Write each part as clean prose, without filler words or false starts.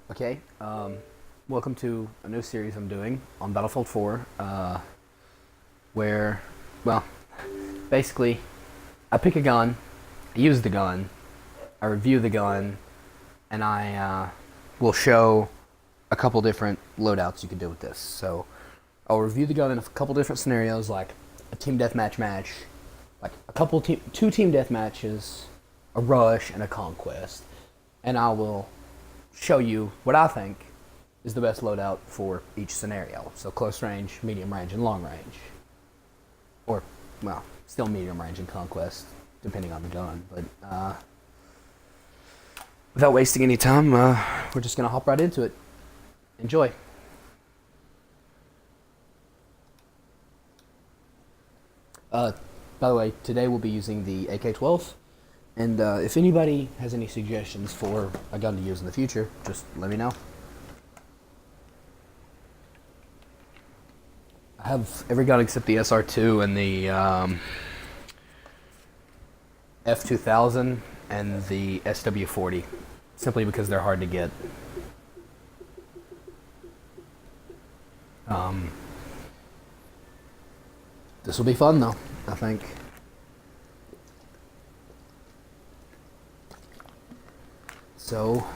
Okay, welcome to a new series I'm doing on Battlefield 4, where, well, basically, I pick a gun, I use the gun, I review the gun, and I will show a couple different loadouts you can do with this. So, I'll review the gun in a couple different scenarios, like a team deathmatch match, like two team death matches, a rush, and a conquest, and I will show you what I think is the best loadout for each scenario. So close range, medium range, and long range. Or, well, still medium range and conquest, depending on the gun. But without wasting any time, we're just going to hop right into it. Enjoy. By the way, today we'll be using the AK12. And if anybody has any suggestions for a gun to use in the future, just let me know. I have every gun except the SR2 and the F2000 and the SW40, simply because they're hard to get. This will be fun though, I think. So,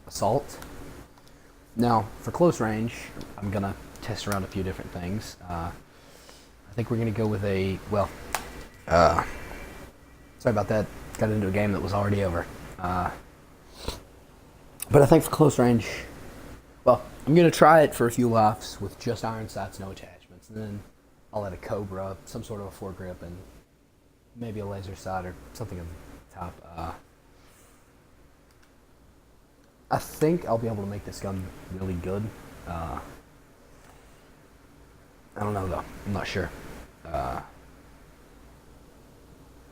assault. Now, for close range, I'm gonna test around a few different things. I think we're gonna go with a, well, sorry about that, got into a game that was already over. But I think for close range, well, I'm gonna try it for a few laps with just iron sights, no attachments, and then I'll add a Cobra, some sort of a foregrip, and maybe a laser sight or something on top. I think I'll be able to make this gun really good. I don't know though. I'm not sure.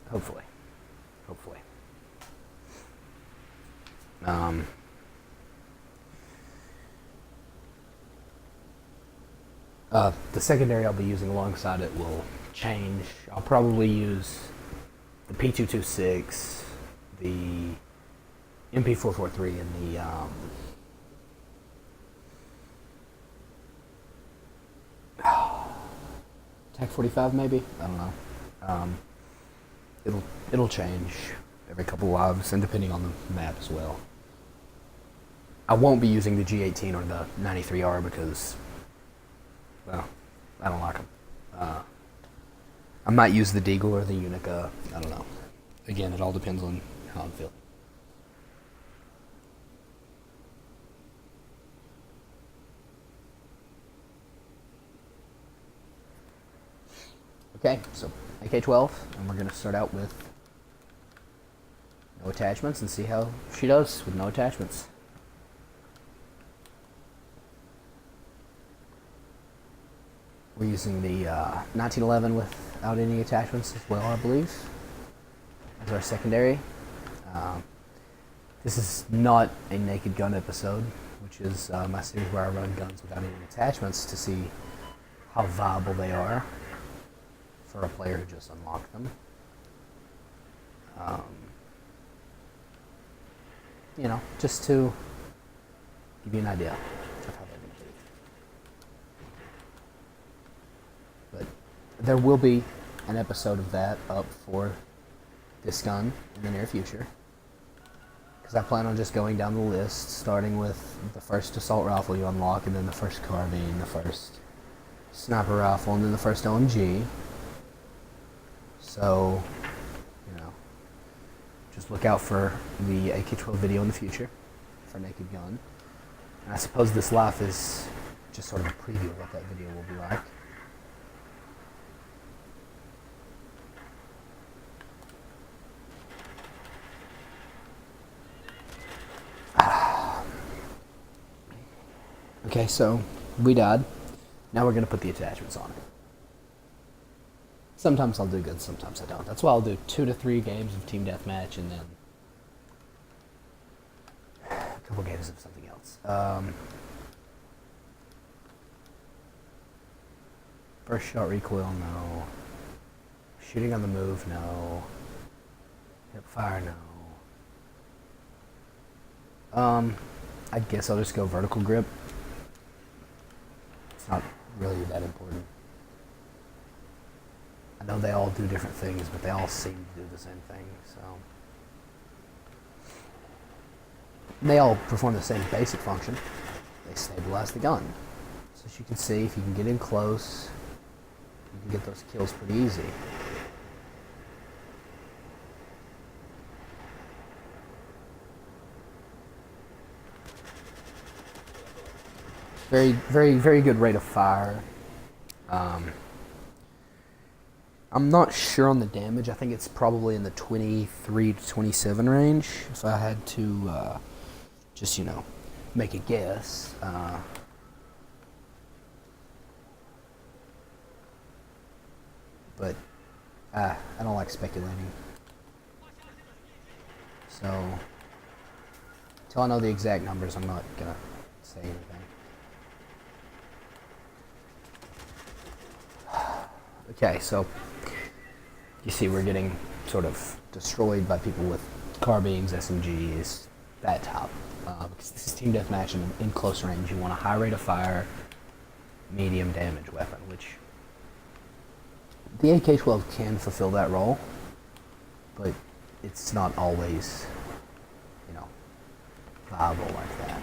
Hopefully. Hopefully. The secondary I'll be using alongside it will change. I'll probably use the P226, the MP443, and the TAC 45 maybe. I don't know. It'll change every couple lives and depending on the map as well. I won't be using the G18 or the 93R because, well, I don't like them. I might use the Deagle or the Unica. I don't know. Again, it all depends on how I'm feeling. Okay, so AK12, and we're going to start out with no attachments and see how she does with no attachments. We're using the 1911 without any attachments as well, I believe, as our secondary. This is not a naked gun episode, which is my series where I run guns without any attachments to see how viable they are for a player who just unlocked them. You know, just to give you an idea of how they're going to be. But there will be an episode of that up for this gun in the near future, because I plan on just going down the list, starting with the first assault rifle you unlock, and then the first carbine, the first sniper rifle, and then the first LMG. So, you know, just look out for the AK-12 video in the future for Naked Gun. And I suppose this life is just sort of a preview of what that video will be like. Okay, so we died. Now we're going to put the attachments on it. Sometimes I'll do good, sometimes I don't. That's why I'll do 2 to 3 games of team deathmatch and then a couple games of something else. First shot recoil, no. Shooting on the move, no. Hip fire, no. I guess I'll just go vertical grip. It's not really that important. I know they all do different things, but they all seem to do the same thing, so. They all perform the same basic function. They stabilize the gun. So as you can see, if you can get in close, you can get those kills pretty easy. Very good rate of fire. I'm not sure on the damage. I think it's probably in the 23 to 27 range. If I had to just, make a guess. But I don't like speculating. So, until I know the exact numbers, I'm not going to say anything. Okay, so you see we're getting sort of destroyed by people with carbines, SMGs, that type. Because this is team deathmatch, and in close range you want a high rate of fire, medium damage weapon, which the AK12 can fulfill that role, but it's not always, viable like that.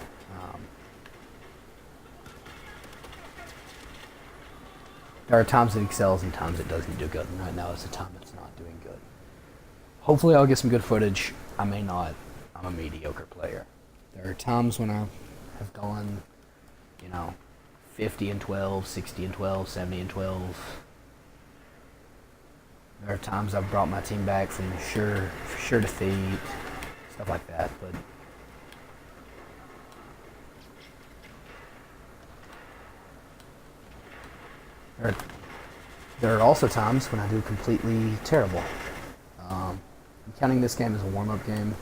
There are times it excels and times it doesn't do good, and right now is the time it's not doing good. Hopefully I'll get some good footage. I may not. I'm a mediocre player. There are times when I have gone, 50 and 12, 60 and 12, 70 and 12. There are times I've brought my team back from sure defeat, stuff like that, but there are also times when I do completely terrible. I'm counting this game as a warm-up game.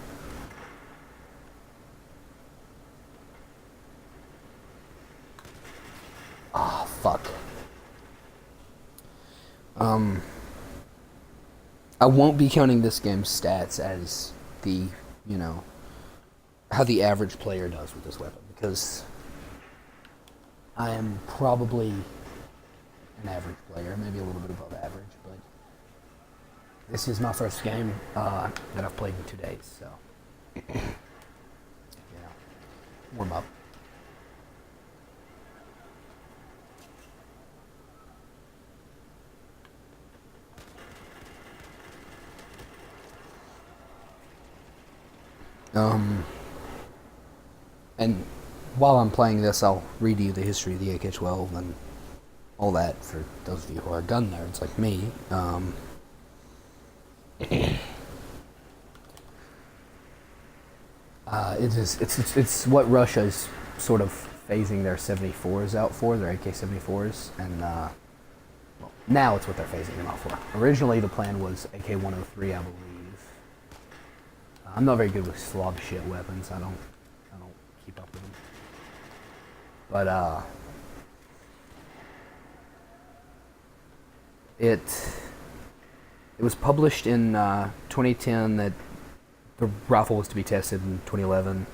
Ah, fuck. I won't be counting this game's stats as the, how the average player does with this weapon, because I am probably an average player, maybe a little bit above average, but this is my first game that I've played in 2 days, so warm up. And while I'm playing this, I'll read you the history of the AK-12 and all that for those of you who are gun nerds like me. It's what Russia's sort of phasing their 74s out for, their AK-74s, and well, now it's what they're phasing them out for. Originally, the plan was AK-103, I believe. I'm not very good with Slav shit weapons. I don't keep up with them. But it was published in 2010 that the rifle was to be tested in 2011.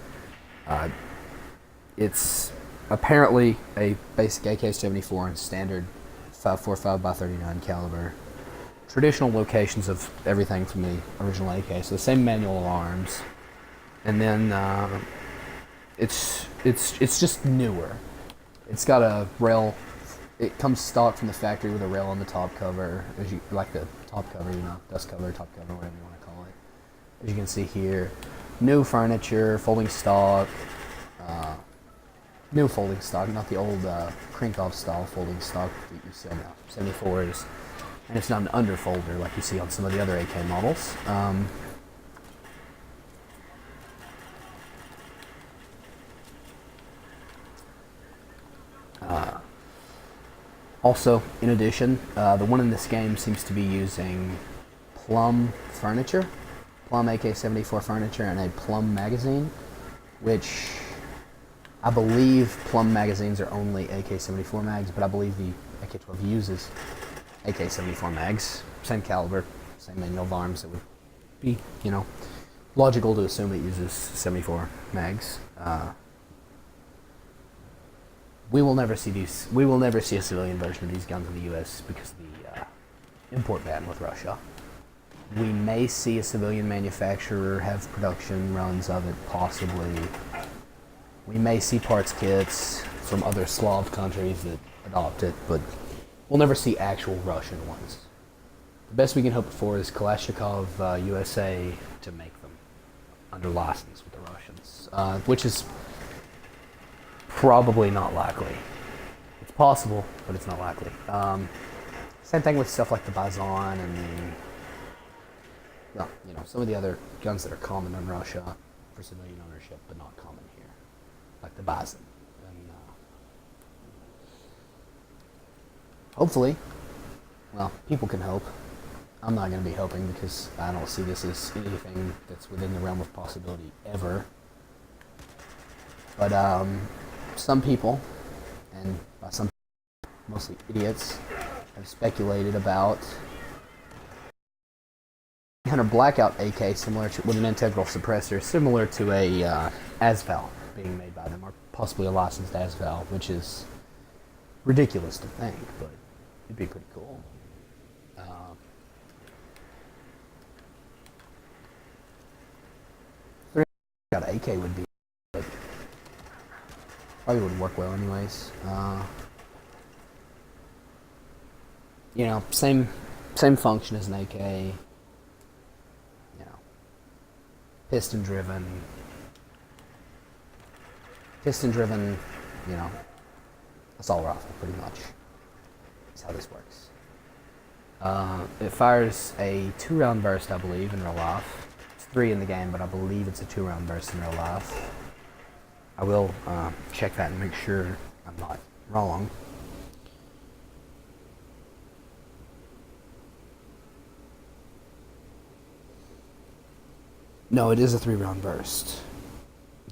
It's apparently a basic AK-74 and standard 5.45x39 caliber. Traditional locations of everything from the original AK, so the same manual of arms, and then it's just newer. It's got a rail. It comes stock from the factory with a rail on the top cover, as you like the top cover, dust cover, top cover, whatever you want to call it. As you can see here, new furniture, folding stock, new folding stock, not the old Krinkov style folding stock that you see on the 74s. And it's not an underfolder like you see on some of the other AK models. Also, in addition, the one in this game seems to be using Plum furniture, Plum AK-74 furniture, and a Plum magazine, which I believe Plum magazines are only AK-74 mags, but I believe the AK-12 uses AK-74 mags, same caliber, same manual of arms. It would be, logical to assume it uses 74 mags. we will never see these. We will never see a civilian version of these guns in the U.S. because of the import ban with Russia. We may see a civilian manufacturer have production runs of it, possibly. We may see parts kits from other Slav countries that adopt it, but we'll never see actual Russian ones. The best we can hope for is Kalashnikov USA to make them under license with the Russians, which is probably not likely. It's possible, but it's not likely. Same thing with stuff like the Bazan and well, you know, some of the other guns that are common in Russia for civilian ownership, but not common here, like the Bazan. And hopefully, well, people can hope. I'm not going to be hoping because I don't see this as anything that's within the realm of possibility ever. But some people, and by some people, mostly idiots, have speculated about kind of blackout AK similar to, with an integral suppressor similar to a ASVAL being made by them, or possibly a licensed ASVAL, which is ridiculous to think, but it'd be pretty cool. Blackout AK would be, but probably wouldn't work well anyways. You know, same function as an AK. Piston driven, you know, assault rifle, pretty much. That's how this works. It fires a 2-round burst, I believe, in real life. It's 3 in the game, but I believe it's a 2-round burst in real life. I will check that and make sure I'm not wrong. No, it is a 3-round burst.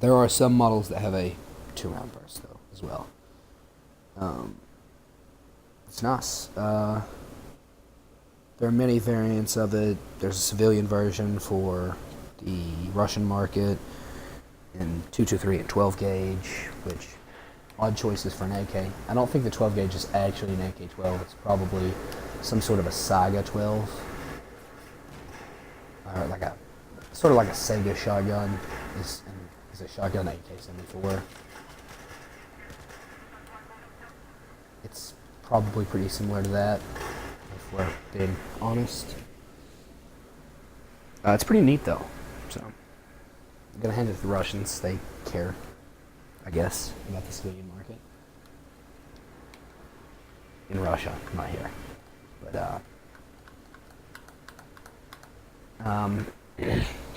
There are some models that have a 2-round burst, though, as well. It's nice. There are many variants of it. There's a civilian version for the Russian market in 223 and 12 gauge, which odd choices for an AK. I don't think the 12 gauge is actually an AK-12. It's probably some sort of a Saiga 12, or like a sort of like a Sega shotgun. Is a shotgun AK-74. It's probably pretty similar to that, if we're being honest. It's pretty neat though, so I'm gonna hand it to the Russians. They care, I guess, about the civilian market in Russia, not here. But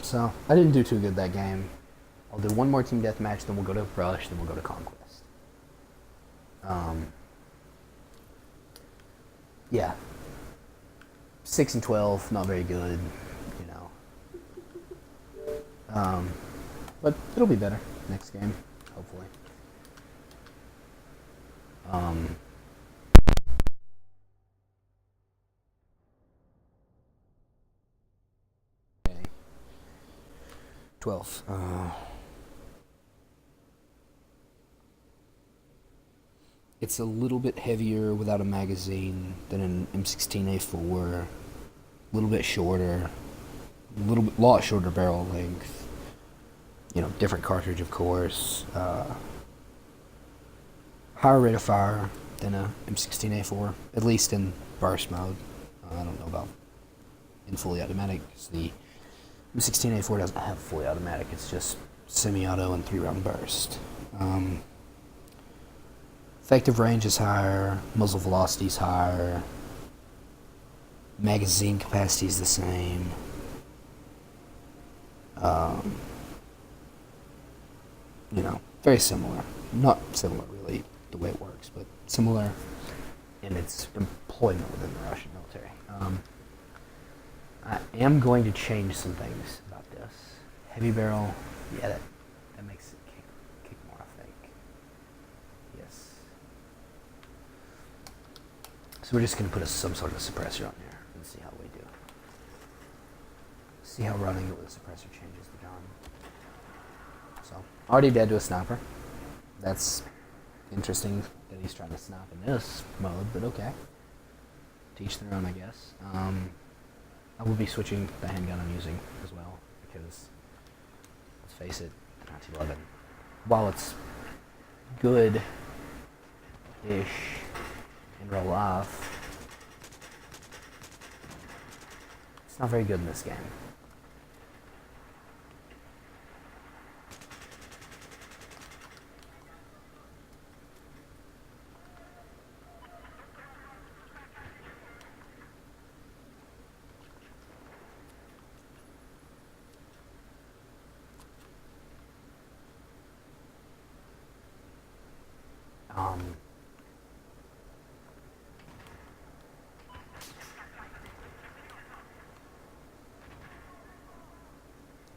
so I didn't do too good that game. I'll do one more team deathmatch, then we'll go to Rush, then we'll go to Conquest. Yeah, 6 and 12, not very good, you know. But it'll be better next game, hopefully. Okay. 12. It's a little bit heavier without a magazine than an M16A4. A little bit shorter, lot shorter barrel length. You know, different cartridge, of course. Higher rate of fire than a M16A4, at least in burst mode. I don't know about in fully automatic, because the M16A4 doesn't have fully automatic. It's just semi-auto and 3-round burst. Effective range is higher, muzzle velocity is higher, magazine capacity is the same. You know, very similar. Not similar really the way it works, but similar in its employment within the Russian military. I am going to change some things about this. Heavy barrel, yeah, that makes it kick more, I think. Yes. So we're just going to put some sort of suppressor on here and see how we do. See how running it with a suppressor changes the gun. So, already dead to a sniper. That's Interesting that he's trying to snipe in this mode, but okay. To each their own, I guess. I will be switching the handgun I'm using as well, because, let's face it, the 1911, while it's good-ish in real life, it's not very good in this game.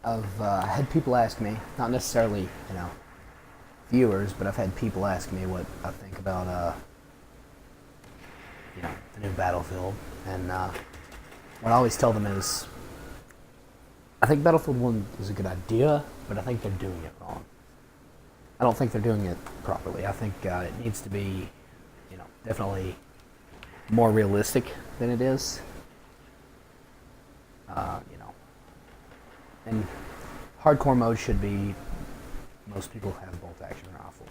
I've had people ask me, not necessarily, viewers, but I've had people ask me what I think about, the new Battlefield. And what I always tell them is, I think Battlefield 1 is a good idea, but I think they're doing it wrong. I don't think they're doing it properly. I think it needs to be, definitely more realistic than it is. And hardcore mode should be, most people have bolt-action rifles,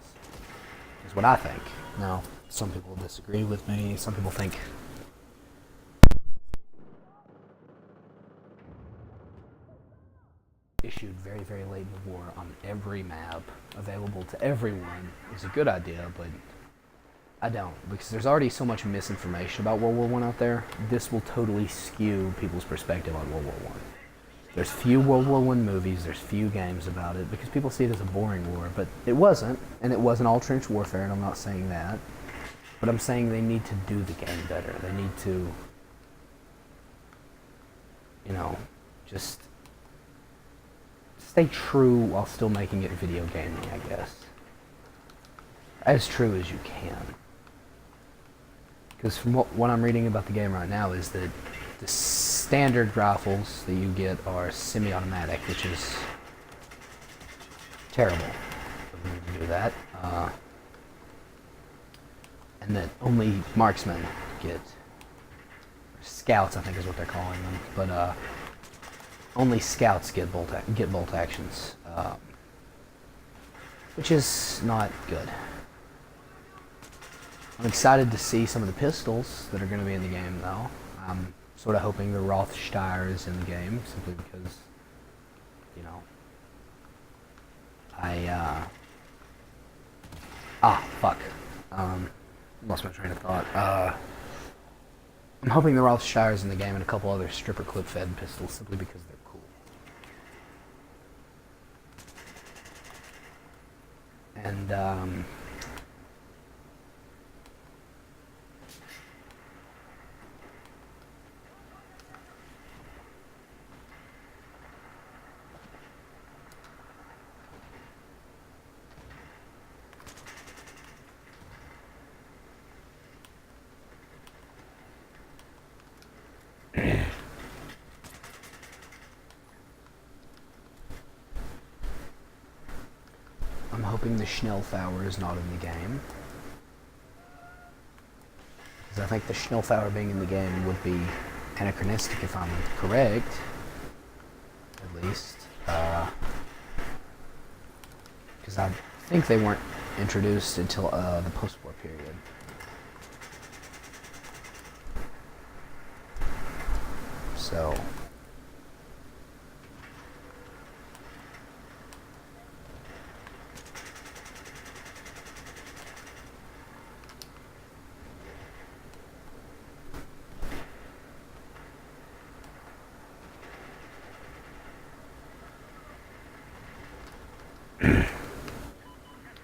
is what I think. Now, some people disagree with me. Some people think issued very, very late in the war on every map available to everyone is a good idea, but I don't, because there's already so much misinformation about World War I out there. This will totally skew people's perspective on World War I. There's few World War I movies, there's few games about it, because people see it as a boring war, but it wasn't, and it wasn't all trench warfare, and I'm not saying that, but I'm saying they need to do the game better. They need to, just stay true while still making it video gaming, I guess. As true as you can. Because from what I'm reading about the game right now is that the standard rifles that you get are semi-automatic, which is terrible to do that. And that only marksmen get, or scouts I think is what they're calling them, but only scouts get bolt actions, which is not good. I'm excited to see some of the pistols that are going to be in the game, though. I'm sort of hoping the Rothsteyr is in the game, simply because, lost my train of thought. I'm hoping the Rothsteyr is in the game and a couple other stripper clip-fed pistols, simply because they're cool. And, I'm hoping the Schnellfauer is not in the game, because I think the Schnellfauer being in the game would be anachronistic if I'm correct, at least, because I think they weren't introduced until the post-war period. So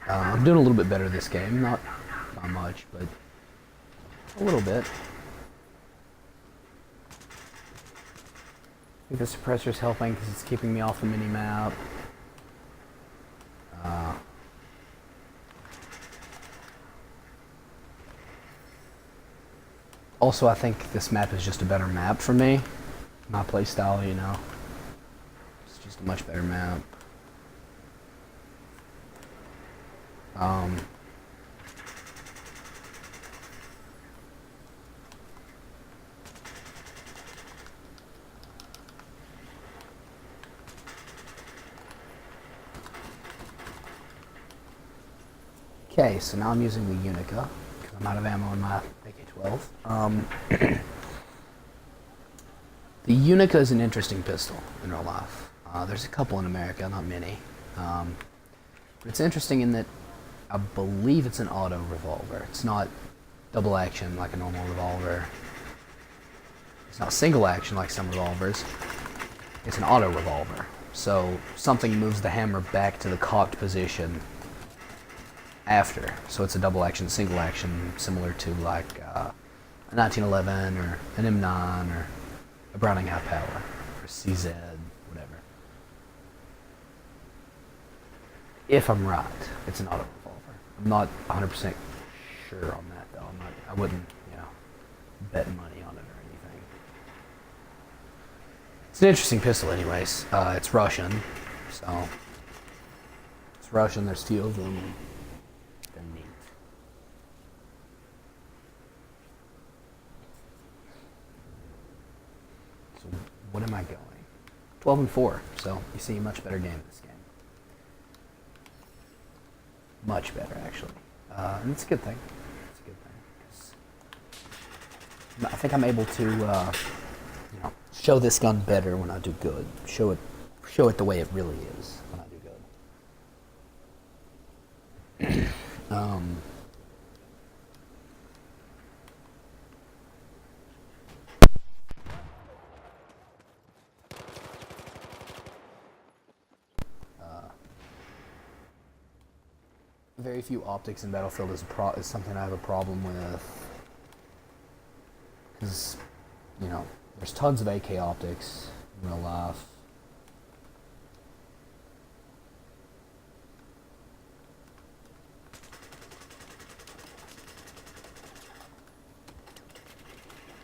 I'm doing a little bit better this game, not by much, but a little bit. I think the suppressor's helping because it's keeping me off the mini-map. Also, I think this map is just a better map for me. My playstyle, it's just a much better map. Okay, so now I'm using the Unica because I'm out of ammo in my AK12. The Unica is an interesting pistol in real life. There's a couple in America, not many. But it's interesting in that I believe it's an auto revolver. It's not double action like a normal revolver. It's not single action like some revolvers. It's an auto revolver. So something moves the hammer back to the cocked position after. So it's a double action, single action, similar to like a 1911 or an M9 or a Browning High Power or CZ, whatever. If I'm right, it's an auto revolver. I'm not 100% sure on that though. I wouldn't, bet money on it or anything. It's an interesting pistol anyways. It's Russian, so it's Russian. There's few of them. They're neat. So what am I going? 12-4. So you see a much better game in this game. Much better actually, and it's a good thing. It's a good thing. 'Cause I think I'm able to, show this gun better when I do good. Show it the way it really is when I do good. Very few optics in Battlefield is something I have a problem with. Because, there's tons of AK optics in real life.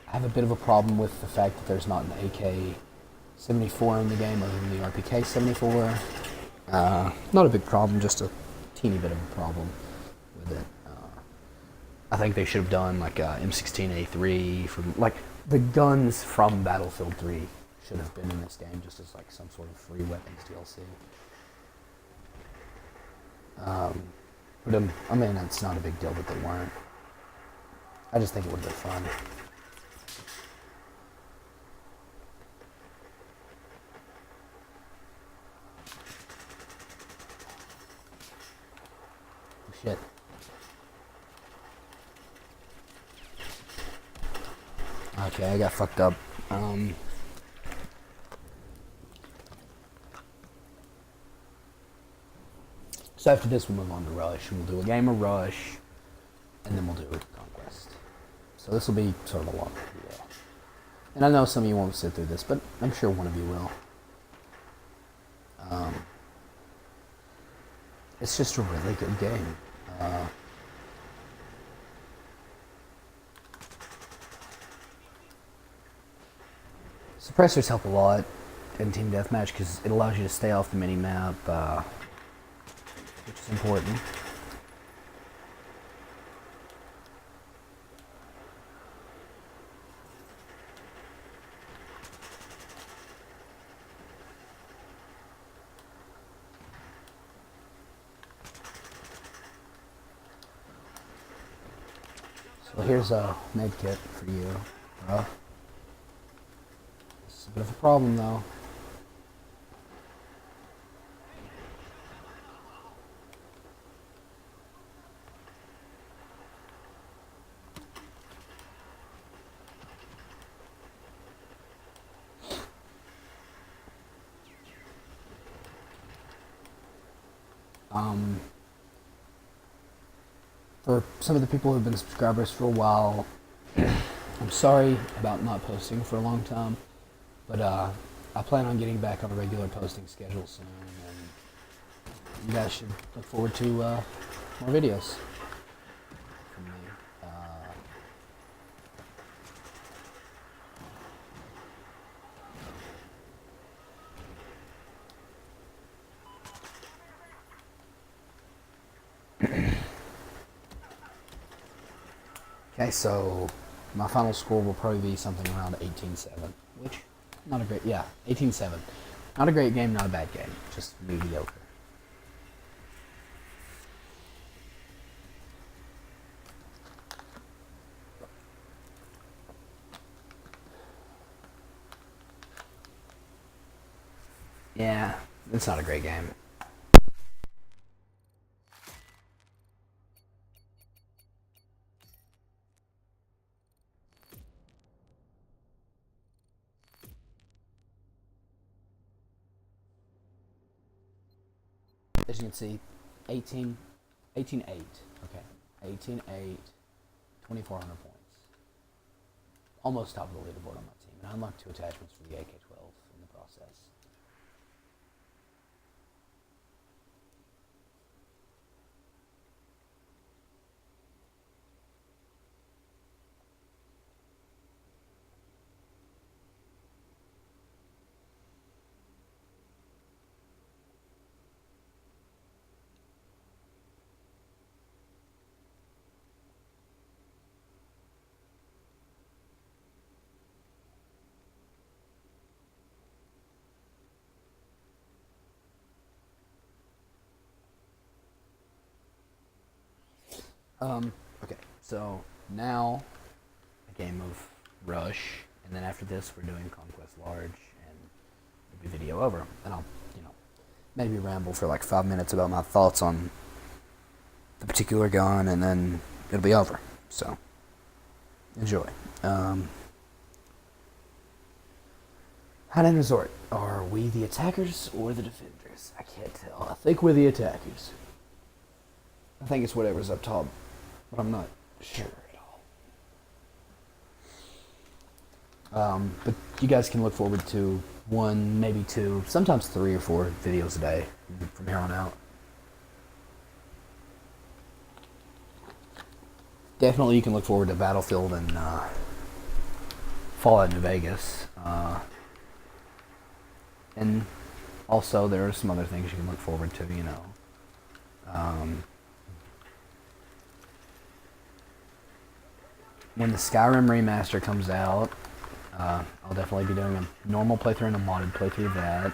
I have a bit of a problem with the fact that there's not an AK-74 in the game other than the RPK-74. Not a big problem, just a teeny bit of a problem with it. I think they should have done like M16A3 from like the guns from Battlefield 3 should have been in this game just as like some sort of free weapons DLC. But I mean, it's not a big deal that they weren't. I just think it would have been fun. Oh, shit. Okay, I got fucked up. So after this, we'll move on to Rush. We'll do a game of Rush, and then we'll do Conquest. So this will be sort of a long video. And I know some of you won't sit through this, but I'm sure one of you will. It's just a really good game. Suppressors help a lot in Team Deathmatch because it allows you to stay off the mini-map, which is important. So here's a med kit for you, bro. It's a bit of a problem though. For some of the people who've been subscribers for a while, I'm sorry about not posting for a long time, but I plan on getting back on a regular posting schedule soon, and you guys should look forward to more videos from me. Okay, so my final score will probably be something around 18-7, which, not a great, 18-7. Not a great game, not a bad game, just mediocre. Yeah, it's not a great game. As you can see, 18, 18-8. Okay, 18-8, 2,400 points. Almost top of the leaderboard on my team. And I unlocked 2 attachments for the AK-12 in the process. Okay, so now a game of Rush, and then after this we're doing Conquest Large, and it'll be video over. And I'll, maybe ramble for like 5 minutes about my thoughts on the particular gun, and then it'll be over. So, enjoy. High-End Resort. Are we the attackers or the defenders? I can't tell. I think we're the attackers. I think it's whatever's up top, but I'm not sure at all. But you guys can look forward to 1, maybe 2, sometimes 3 or 4 videos a day from here on out. Definitely you can look forward to Battlefield and Fallout New Vegas. And also there are some other things you can look forward to, when the Skyrim remaster comes out, I'll definitely be doing a normal playthrough and a modded playthrough of that.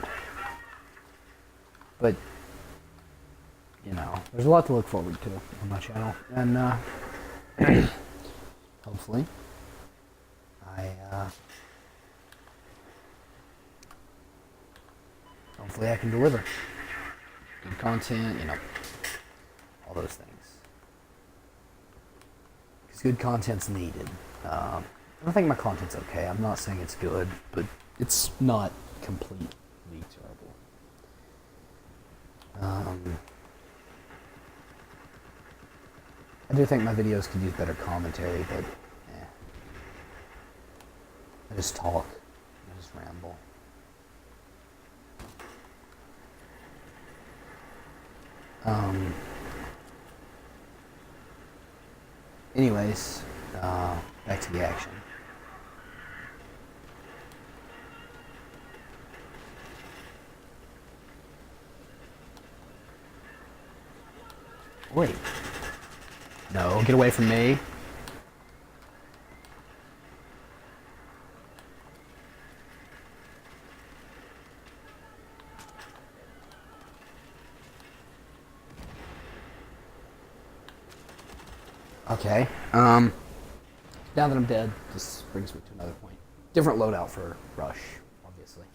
But, there's a lot to look forward to on my channel. And, hopefully, hopefully I can deliver good content, all those things. Because good content's needed. I think my content's okay. I'm not saying it's good, but it's not completely terrible. I do think my videos could use better commentary, but I just talk. I just ramble. Anyways, back to the action. Wait. No, get away from me. Okay. Now that I'm dead, this brings me to another point. Different loadout for Rush, obviously.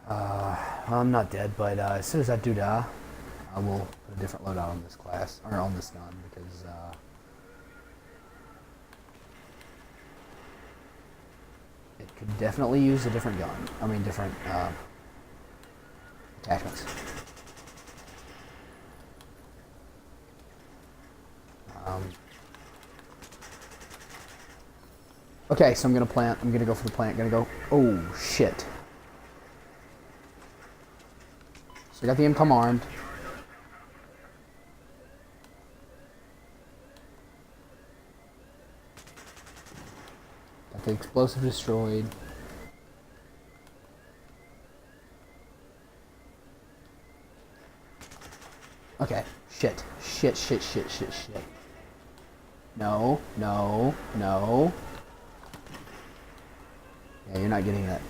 I'm not dead, but as soon as I do die, I will put a different loadout on this class, or on this gun, because it could definitely use a different gun. I mean, different attachments. Okay, so I'm gonna plant. I'm gonna go for the plant. Gonna go. Oh shit! So I got the income armed. Got the explosive destroyed. Okay. Shit. Shit. Shit. Shit. Shit. Shit. No. No. No. Yeah, you're not getting that.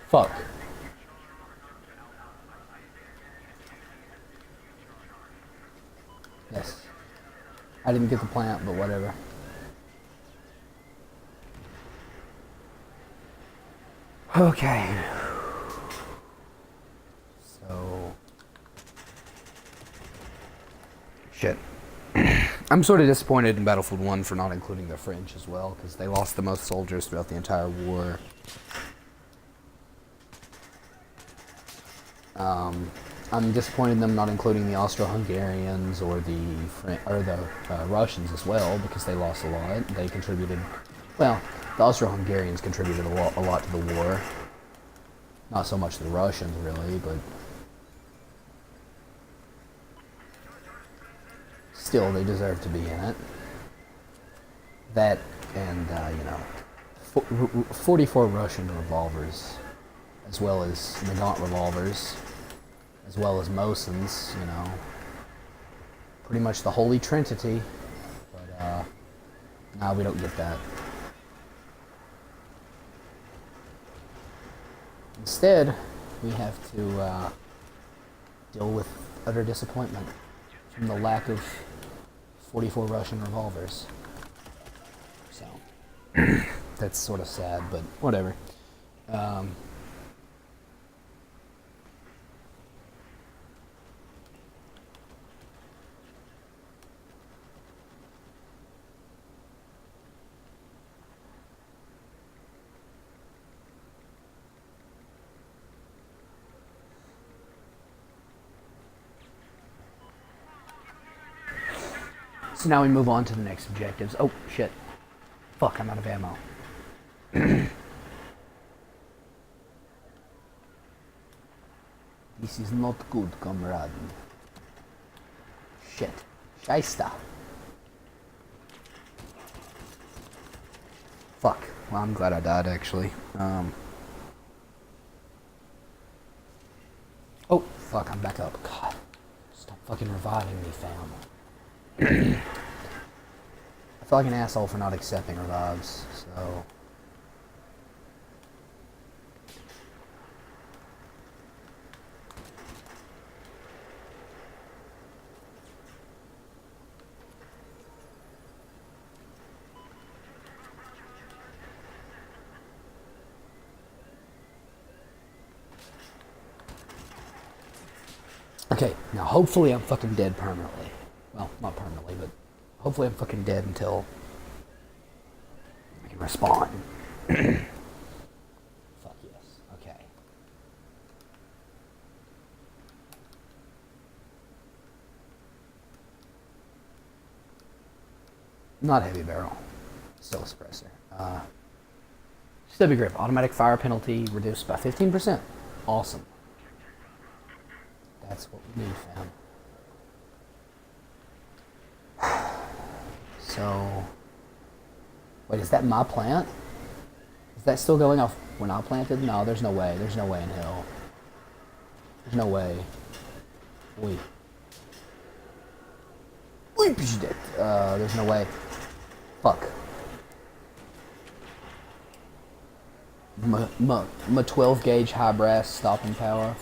Fuck. I didn't get the plant, but whatever. Okay. So... Shit. I'm sort of disappointed in Battlefield 1 for not including the French as well, because they lost the most soldiers throughout the entire war. I'm disappointed in them not including the Austro-Hungarians or the Russians as well, because they lost a lot. They contributed, well, the Austro-Hungarians contributed a lot to the war. Not so much the Russians, really, but still, they deserve to be in it. That and, 44 Russian revolvers, as well as Nagant revolvers, as well as Mosins, pretty much the Holy Trinity, but, now we don't get that. Instead, we have to, deal with utter disappointment from the lack of 44 Russian revolvers. So, that's sort of sad, but whatever. So now we move on to the next objectives. Oh, shit. Fuck, I'm out of ammo. This is not good, comrade. Shit. Scheisse. Fuck. Well, I'm glad I died, actually. Oh, fuck, I'm back up. God. Stop fucking reviving me, fam. I feel like an asshole for not accepting revives, so... Okay, now hopefully I'm fucking dead permanently. Well, not permanently, but hopefully I'm fucking dead until I can respawn. Fuck yes. Okay. Not heavy barrel. Still a suppressor. Stubby grip. Automatic fire penalty reduced by 15%. Awesome. That's what we need, fam. So, wait, is that my plant? Is that still going off when I planted? No, there's no way. There's no way in hell. There's no way. Wait. There's no way. Fuck. My 12 gauge high brass stopping power.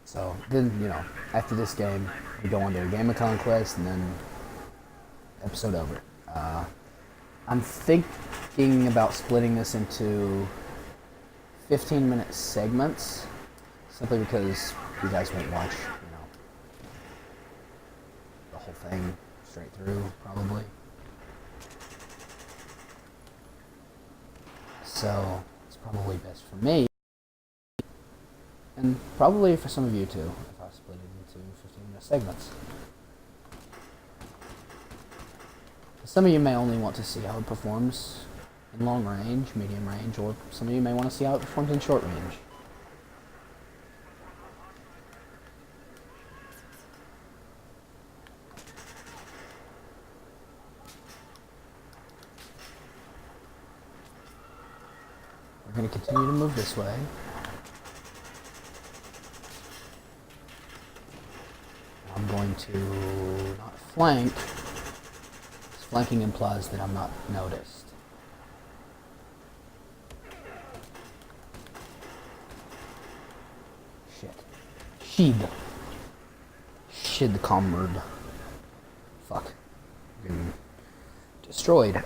So then, after this game, we go on to a game of conquest, and then episode over. I'm thinking about splitting this into 15-minute segments, simply because you guys won't watch, the whole thing straight through, probably. So it's probably best for me. And probably for some of you too, if I split it into 15-minute segments. Some of you may only want to see how it performs in long range, medium range, or some of you may want to see how it performs in short range. We're going to continue to move this way. I'm going to not flank as Flanking implies that I'm not noticed. Shit. Shid the comrade. Fuck. Been destroyed.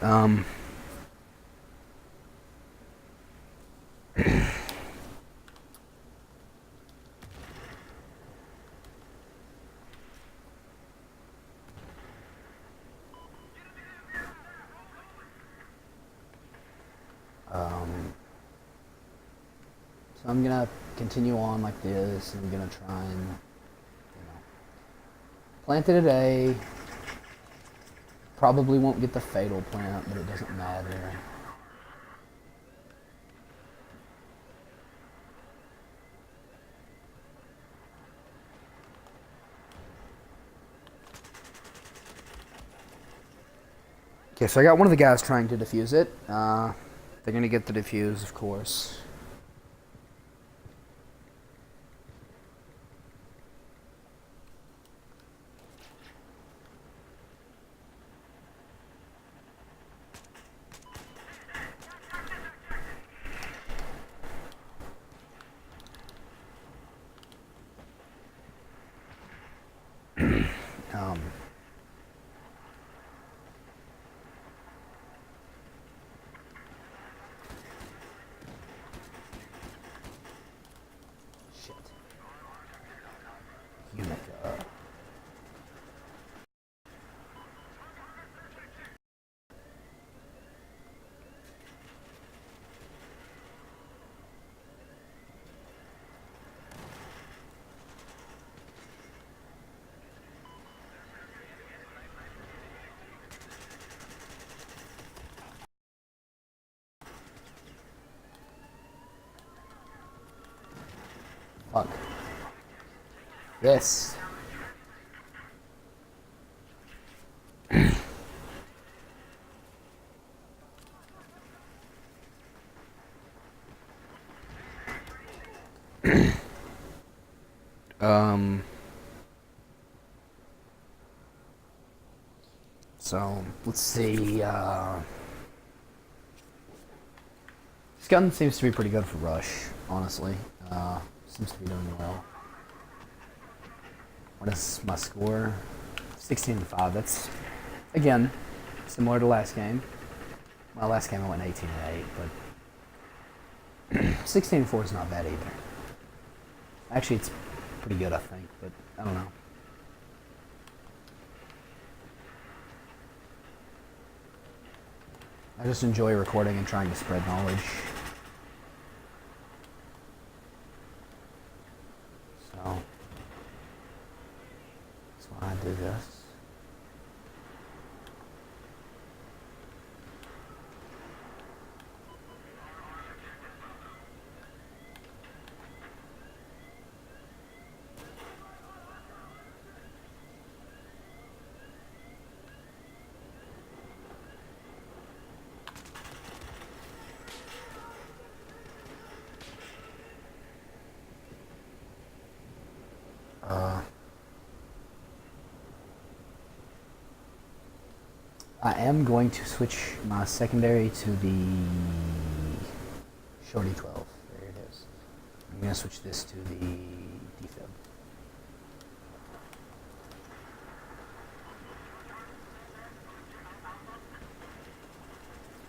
So I'm gonna continue on like this, and I'm gonna try and, plant it today. Probably won't get the fatal plant, but it doesn't matter. Okay, so I got one of the guys trying to defuse it. They're gonna get the defuse, of course. Shit. Unit. Fuck. This. So, let's see, this gun seems to be pretty good for rush, honestly. Seems to be doing well. What is my score? 16-5. That's, again, similar to last game. Well, last game I went 18-8, but 16-4 is not bad either. Actually, it's pretty good, I think, but I don't know. I just enjoy recording and trying to spread knowledge. So, that's why I do this. I am going to switch my secondary to the Shorty 12. There it is. I'm going to switch this to the defib.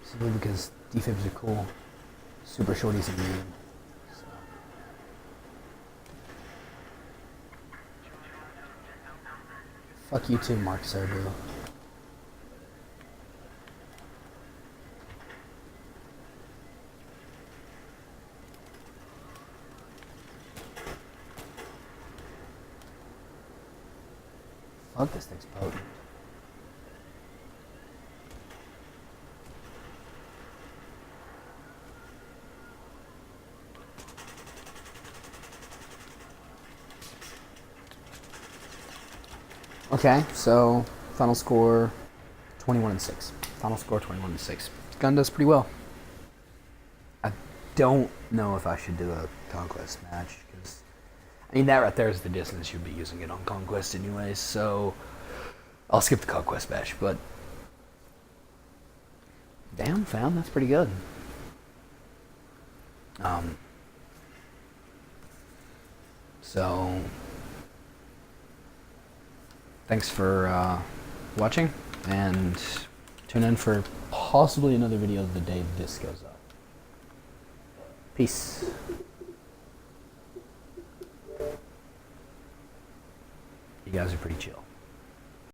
Simply because defibs are cool. Super shorties are mean. So. Fuck you too, Mark Serbu. Fuck, this thing's potent. Okay, so final score 21-6. Final score 21-6. This gun does pretty well. I don't know if I should do a Conquest match, because I mean, that right there is the distance you'd be using it on Conquest anyways, so I'll skip the Conquest match, but Damn, fam, that's pretty good. So, thanks for watching, and tune in for possibly another video the day this goes up. Peace. You guys are pretty chill.